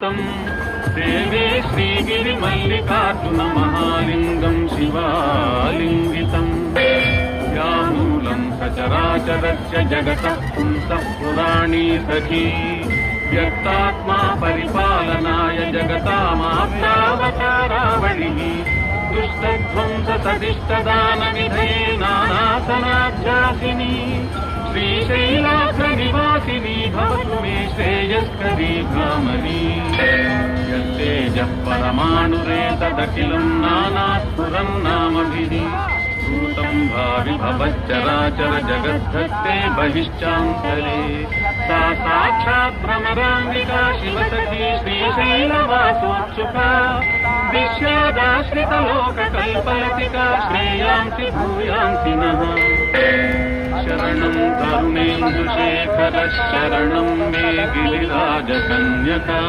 देवे श्रीगिरिमल्लिकार्जुन महालिंगं शिवालिंगितं व्यामूलं सचराचरस्य जगतः पुंसः पुराणी सखी व्यक्तात्मा परिपालनाय जगतामाप्तावतारावणिः दुष्टध्वंससदिष्टदानविधये नानासनाध्यासिनी श्रीशैलाग्रनिवासिनी भवतु मे श्रेयस्करी भ्रामरी यत्तेजः परमाणुरेतदखिलं नानास्फुरं नामभिः भूतं भावि भवच्चराचर जगद्धत्ते बहिश्चान्तरे सा साक्षात् भ्रमराम्बिका शिवसखी श्रीशैलवासोत्सुका विश्वादाश्रितलोककल्पलतिका श्रेयांसि भूयांसि नः शरणं करुणेन्दुशेखरः शरणं मे गिरिराजकन्यका।